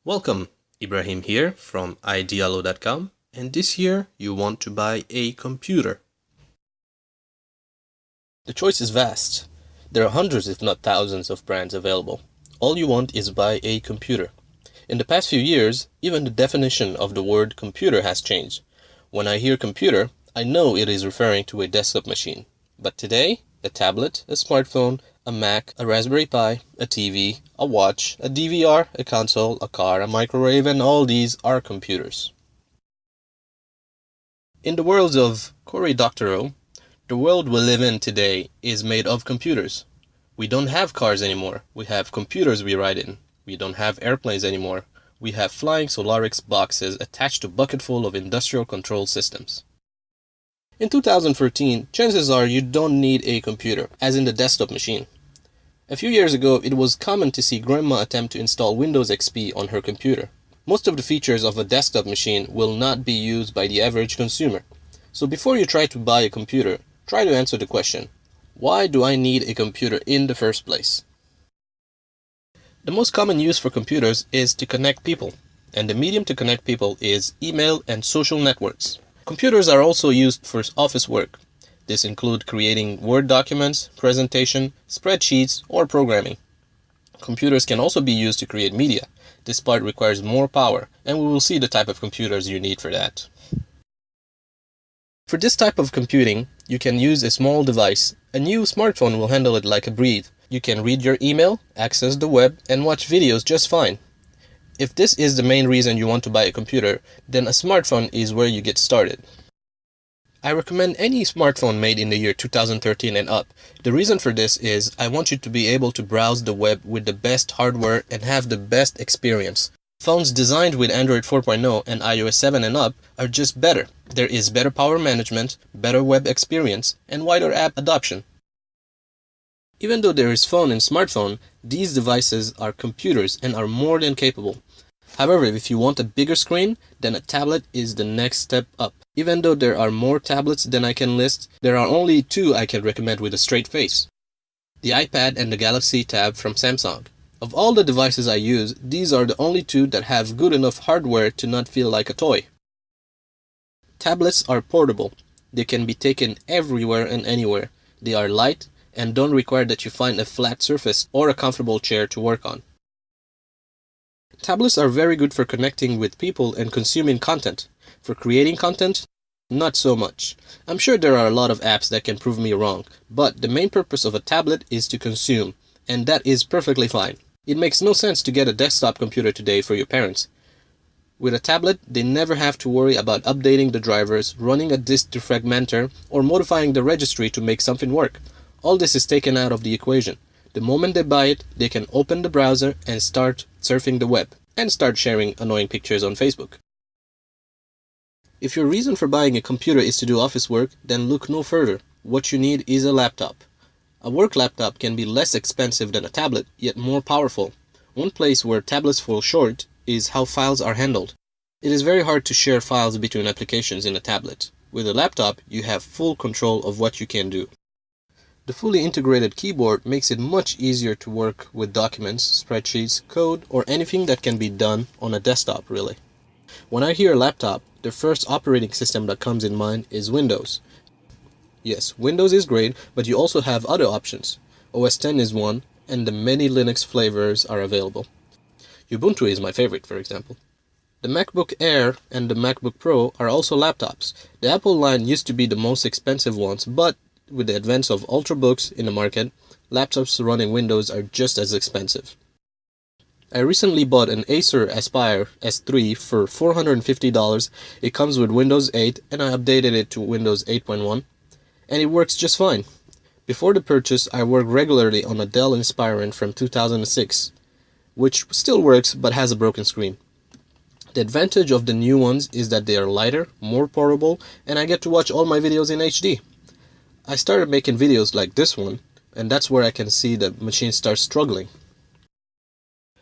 Welcome, Ibrahim here from idialo.com, and this year you want to buy a computer. The choice is vast. There are hundreds if not thousands of brands available. All you want is buy a computer. In the past few years, even the definition of the word computer has changed. When I hear computer, I know it is referring to a desktop machine. But today, a tablet, a smartphone, a Mac, a Raspberry Pi, a TV, a watch, a DVR, a console, a car, a microwave, and all these are computers. In the words of Cory Doctorow, the world we live in today is made of computers. We don't have cars anymore. We have computers we ride in. We don't have airplanes anymore. We have flying Solarix boxes attached to a bucket full of industrial control systems. In 2013, chances are you don't need a computer, as in the desktop machine. A few years ago, it was common to see grandma attempt to install Windows XP on her computer. Most of the features of a desktop machine will not be used by the average consumer. So before you try to buy a computer, try to answer the question, why do I need a computer in the first place? The most common use for computers is to connect people, and the medium to connect people is email and social networks. Computers are also used for office work. This includes creating Word documents, presentation, spreadsheets, or programming. Computers can also be used to create media. This part requires more power, and we will see the type of computers you need for that. For this type of computing, you can use a small device. A new smartphone will handle it like a breeze. You can read your email, access the web, and watch videos just fine. If this is the main reason you want to buy a computer, then a smartphone is where you get started. I recommend any smartphone made in the year 2013 and up. The reason for this is I want you to be able to browse the web with the best hardware and have the best experience. Phones designed with Android 4.0 and iOS 7 and up are just better. There is better power management, better web experience, and wider app adoption. Even though there is phone and smartphone, these devices are computers and are more than capable. However, if you want a bigger screen, then a tablet is the next step up. Even though there are more tablets than I can list, there are only two I can recommend with a straight face. The iPad and the Galaxy Tab from Samsung. Of all the devices I use, these are the only two that have good enough hardware to not feel like a toy. Tablets are portable. They can be taken everywhere and anywhere. They are light and don't require that you find a flat surface or a comfortable chair to work on. Tablets are very good for connecting with people and consuming content. For creating content, not so much. I'm sure there are a lot of apps that can prove me wrong, but the main purpose of a tablet is to consume, and that is perfectly fine. It makes no sense to get a desktop computer today for your parents. With a tablet, they never have to worry about updating the drivers, running a disk defragmenter, or modifying the registry to make something work. All this is taken out of the equation. The moment they buy it, they can open the browser and start surfing the web, and start sharing annoying pictures on Facebook. If your reason for buying a computer is to do office work, then look no further. What you need is a laptop. A work laptop can be less expensive than a tablet, yet more powerful. One place where tablets fall short is how files are handled. It is very hard to share files between applications in a tablet. With a laptop, you have full control of what you can do. The fully integrated keyboard makes it much easier to work with documents, spreadsheets, code, or anything that can be done on a desktop, really. When I hear laptop, the first operating system that comes in mind is Windows. Yes, Windows is great, but you also have other options. OS X is one, and the many Linux flavors are available. Ubuntu is my favorite, for example. The MacBook Air and the MacBook Pro are also laptops. The Apple line used to be the most expensive ones, but with the advance of Ultrabooks in the market, laptops running Windows are just as expensive. I recently bought an Acer Aspire S3 for $450. It comes with Windows 8 and I updated it to Windows 8.1 and it works just fine. Before the purchase, I worked regularly on a Dell Inspiron from 2006, which still works but has a broken screen. The advantage of the new ones is that they are lighter, more portable, and I get to watch all my videos in HD. I started making videos like this one, and that's where I can see the machine start struggling.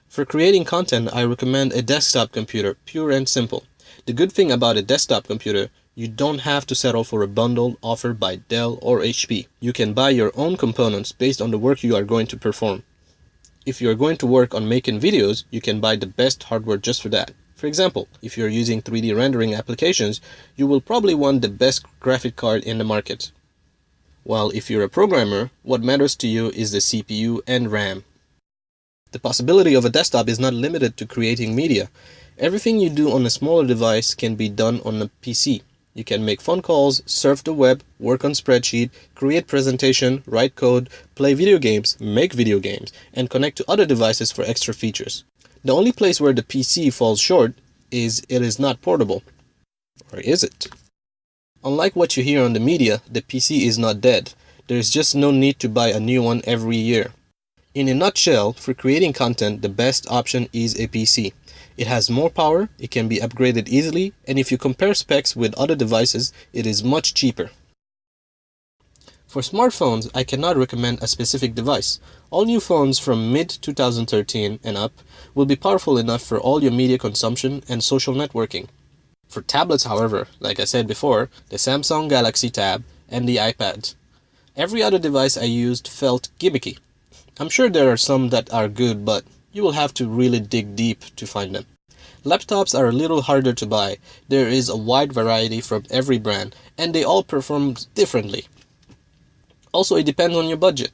For creating content, I recommend a desktop computer, pure and simple. The good thing about a desktop computer, you don't have to settle for a bundle offered by Dell or HP. You can buy your own components based on the work you are going to perform. If you're going to work on making videos, you can buy the best hardware just for that. For example, if you're using 3D rendering applications, you will probably want the best graphic card in the market. While if you're a programmer, what matters to you is the CPU and RAM. The possibility of a desktop is not limited to creating media. Everything you do on a smaller device can be done on a PC. You can make phone calls, surf the web, work on spreadsheet, create presentation, write code, play video games, make video games, and connect to other devices for extra features. The only place where the PC falls short is it is not portable. Or is it? Unlike what you hear on the media, the PC is not dead. There is just no need to buy a new one every year. In a nutshell, for creating content, the best option is a PC. It has more power, it can be upgraded easily, and if you compare specs with other devices, it is much cheaper. For smartphones, I cannot recommend a specific device. All new phones from mid-2013 and up will be powerful enough for all your media consumption and social networking. For tablets, however, like I said before, the Samsung Galaxy Tab and the iPad. Every other device I used felt gimmicky. I'm sure there are some that are good, but you will have to really dig deep to find them. Laptops are a little harder to buy. There is a wide variety from every brand, and they all perform differently. Also, it depends on your budget.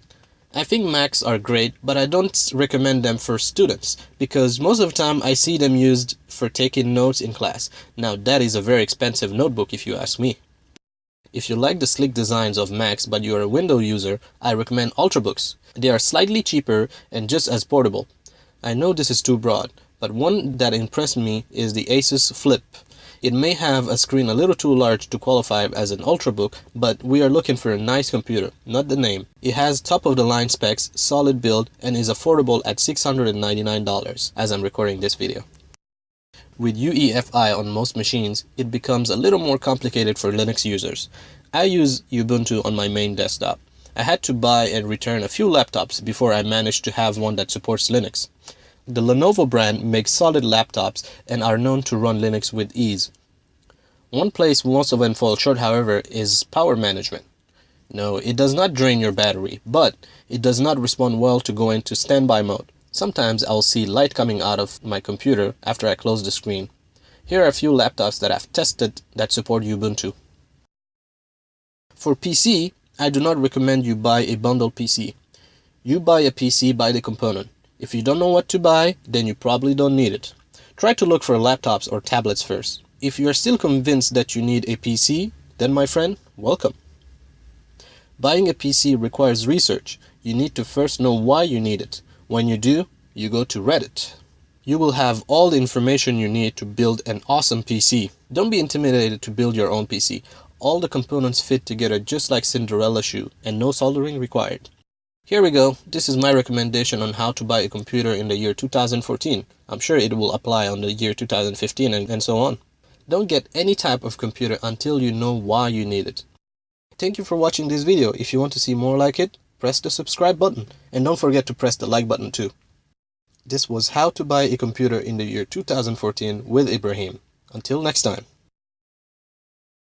I think Macs are great, but I don't recommend them for students, because most of the time I see them used for taking notes in class. Now that is a very expensive notebook if you ask me. If you like the sleek designs of Macs but you are a Windows user, I recommend Ultrabooks. They are slightly cheaper and just as portable. I know this is too broad, but one that impressed me is the Asus Flip. It may have a screen a little too large to qualify as an Ultrabook, but we are looking for a nice computer, not the name. It has top-of-the-line specs, solid build, and is affordable at $699 as I'm recording this video. With UEFI on most machines, it becomes a little more complicated for Linux users. I use Ubuntu on my main desktop. I had to buy and return a few laptops before I managed to have one that supports Linux. The Lenovo brand makes solid laptops and are known to run Linux with ease. One place most of them fall short, however, is power management. No, it does not drain your battery, but it does not respond well to go into standby mode. Sometimes I'll see light coming out of my computer after I close the screen. Here are a few laptops that I've tested that support Ubuntu. For PC, I do not recommend you buy a bundle PC. You buy a PC by the component. If you don't know what to buy, then you probably don't need it. Try to look for laptops or tablets first. If you are still convinced that you need a PC, then my friend, welcome. Buying a PC requires research. You need to first know why you need it. When you do, you go to Reddit. You will have all the information you need to build an awesome PC. Don't be intimidated to build your own PC. All the components fit together just like Cinderella shoe and no soldering required. Here we go. This is my recommendation on how to buy a computer in the year 2014. I'm sure it will apply on the year 2015 and so on. Don't get any type of computer until you know why you need it. Thank you for watching this video. If you want to see more like it, press the subscribe button and don't forget to press the like button too. This was how to buy a computer in the year 2014 with Ibrahim. Until next time.